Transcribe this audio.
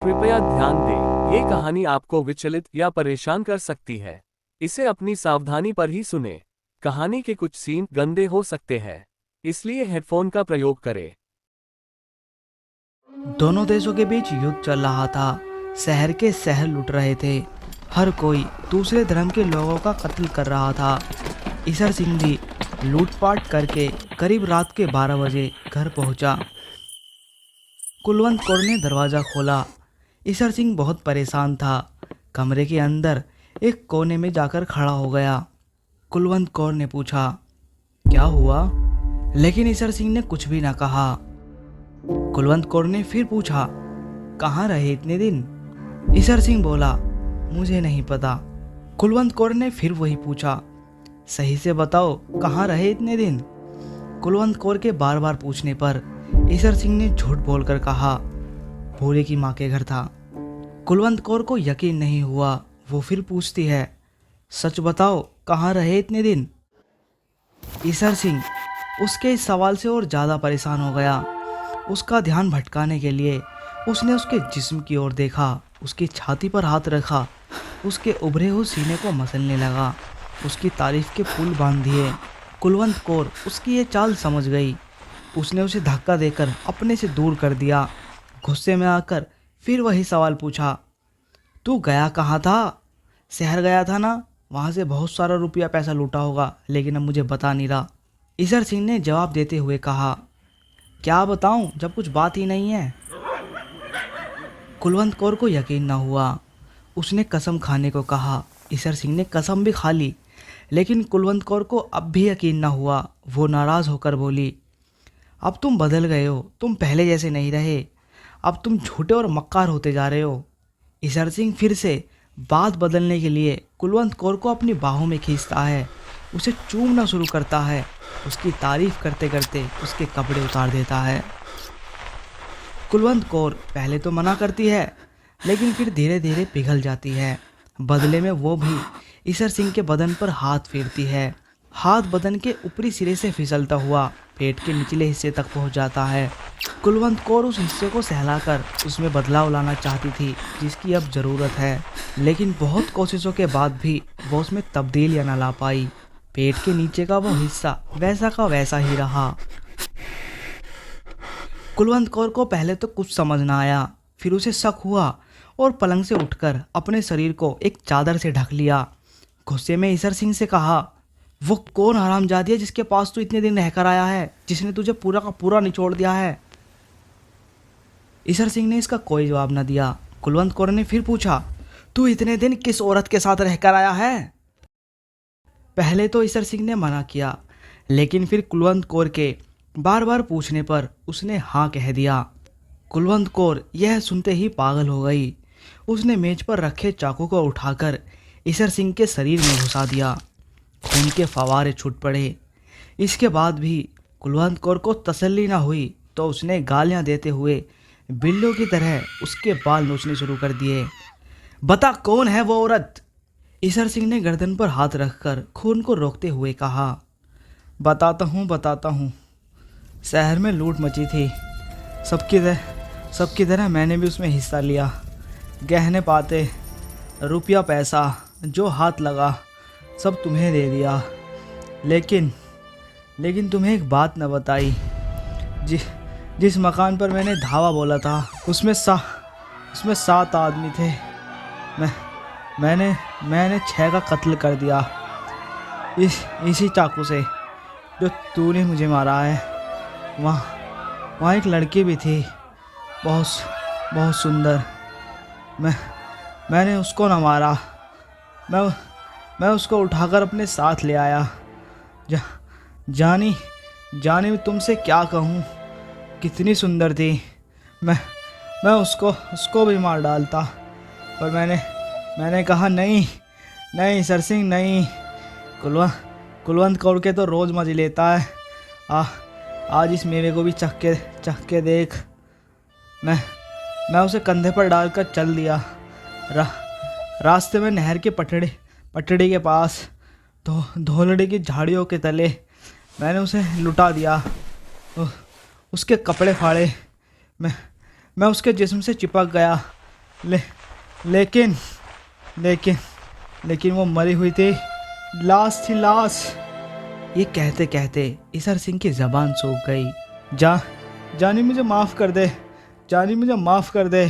कृपया ध्यान दें, ये कहानी आपको विचलित या परेशान कर सकती है। इसे अपनी सावधानी पर ही सुनें। कहानी के कुछ सीन गंदे हो सकते हैं, इसलिए हेडफोन का प्रयोग करें। दोनों देशों के बीच युद्ध चल रहा था। शहर के शहर लूट रहे थे। हर कोई दूसरे धर्म के लोगों का कत्ल कर रहा था। ईशर सिंह भी लूटपाट करके करीब रात के 12 बजे घर पहुंचा। कुलवंत कौर ने दरवाज़ा खोला। ईशर सिंह बहुत परेशान था। कमरे के अंदर एक कोने में जाकर खड़ा हो गया। कुलवंत कौर ने पूछा, क्या हुआ? लेकिन ईशर सिंह ने कुछ भी ना कहा। कुलवंत कौर ने फिर पूछा, कहाँ रहे इतने दिन? ईशर सिंह बोला, मुझे नहीं पता। कुलवंत कौर ने फिर वही पूछा, सही से बताओ, कहाँ रहे इतने दिन? कुलवंत कौर के बार बार पूछने पर ईशर सिंह ने झूठ बोलकर कहा, भोले की माँ के घर था। कुलवंत कौर को यकीन नहीं हुआ। वो फिर पूछती है, सच बताओ, कहाँ रहे इतने दिन? ईशर सिंह उसके इस सवाल से और ज़्यादा परेशान हो गया। उसका ध्यान भटकाने के लिए उसने उसके जिस्म की ओर देखा, उसकी छाती पर हाथ रखा, उसके उभरे हुए सीने को मसलने लगा, उसकी तारीफ के पुल बांध दिए। कुलवंत कौर उसकी ये चाल समझ गई। उसने उसे धक्का देकर अपने से दूर कर दिया। गुस्से में आकर फिर वही सवाल पूछा, तू गया कहाँ था? शहर गया था ना? वहाँ से बहुत सारा रुपया पैसा लूटा होगा, लेकिन अब मुझे बता नहीं रहा। ईशर सिंह ने जवाब देते हुए कहा, क्या बताऊं जब कुछ बात ही नहीं है। कुलवंत कौर को यकीन न हुआ। उसने कसम खाने को कहा। ईशर सिंह ने कसम भी खा ली, लेकिन कुलवंत कौर को अब भी यकीन न हुआ। वो नाराज़ होकर बोली, अब तुम बदल गए हो, तुम पहले जैसे नहीं रहे। अब तुम झूठे और मक्कार होते जा रहे हो। ईशर सिंह फिर से बात बदलने के लिए कुलवंत कौर को अपनी बाहों में खींचता है, उसे चूमना शुरू करता है। उसकी तारीफ करते करते उसके कपड़े उतार देता है। कुलवंत कौर पहले तो मना करती है, लेकिन फिर धीरे धीरे पिघल जाती है। बदले में वो भी ईशर सिंह के बदन पर हाथ फेरती है। हाथ बदन के ऊपरी सिरे से फिसलता हुआ पेट के निचले हिस्से तक पहुंच जाता है। कुलवंत कौर उस हिस्से को सहलाकर उसमें बदलाव लाना चाहती थी जिसकी अब ज़रूरत है, लेकिन बहुत कोशिशों के बाद भी वो उसमें तब्दीलियां न ला पाई। पेट के नीचे का वो हिस्सा वैसा का वैसा ही रहा। कुलवंत कौर को पहले तो कुछ समझ ना आया, फिर उसे शक हुआ और पलंग से उठकर अपने शरीर को एक चादर से ढक लिया। गुस्से में ईशर सिंह से कहा, वो कौन हरामजादी है जिसके पास तू इतने दिन रहकर आया है, जिसने तुझे पूरा का पूरा निचोड़ दिया है? ईशर सिंह ने इसका कोई जवाब न दिया। कुलवंत कौर ने फिर पूछा, तू इतने दिन किस औरत के साथ रहकर आया है? पहले तो ईशर सिंह ने मना किया, लेकिन फिर कुलवंत कौर के बार बार पूछने पर उसने हाँ कह दिया। कुलवंत कौर यह सुनते ही पागल हो गई। उसने मेज पर रखे चाकू को उठाकर ईशर सिंह के शरीर में घुसा दिया। खून के फवारे छूट पड़े। इसके बाद भी कुलवंत कौर को तसल्ली न हुई तो उसने गालियां देते हुए बिल्लियों की तरह उसके बाल नोचने शुरू कर दिए। बता, कौन है वो औरत? ईशर सिंह ने गर्दन पर हाथ रखकर खून को रोकते हुए कहा, बताता हूँ। शहर में लूट मची थी। सबकी तरह मैंने भी उसमें हिस्सा लिया। गहने पाते, रुपया पैसा जो हाथ लगा सब तुम्हें दे दिया। लेकिन तुम्हें एक बात न बताई। जिस मकान पर मैंने धावा बोला था उसमें 7 आदमी थे। मैंने 6 का कत्ल कर दिया इसी चाकू से जो तूने मुझे मारा है। वहाँ एक लड़की भी थी, बहुत सुंदर। मैंने उसको न मारा। मैं उसको उठाकर अपने साथ ले आया। जानी मैं तुमसे क्या कहूँ, कितनी सुंदर थी। मैं उसको भी मार डालता, पर मैंने कहा नहीं सर सिंह, नहीं। कुलवंत कौर के तो रोज़ मजे लेता है। आज इस मेवे को भी चख के देख। मैं उसे कंधे पर डालकर चल दिया। रास्ते में नहर के पटड़ी के पास धोलड़े की झाड़ियों के तले मैंने उसे लुटा दिया। उसके कपड़े फाड़े। मैं उसके जिस्म से चिपक गया। ले लेकिन लेकिन लेकिन वो मरी हुई थी, लाश थी, लाश। ये कहते कहते ईसर सिंह की ज़बान सूख गई। जानी मुझे माफ़ कर दे, जानी मुझे माफ़ कर दे।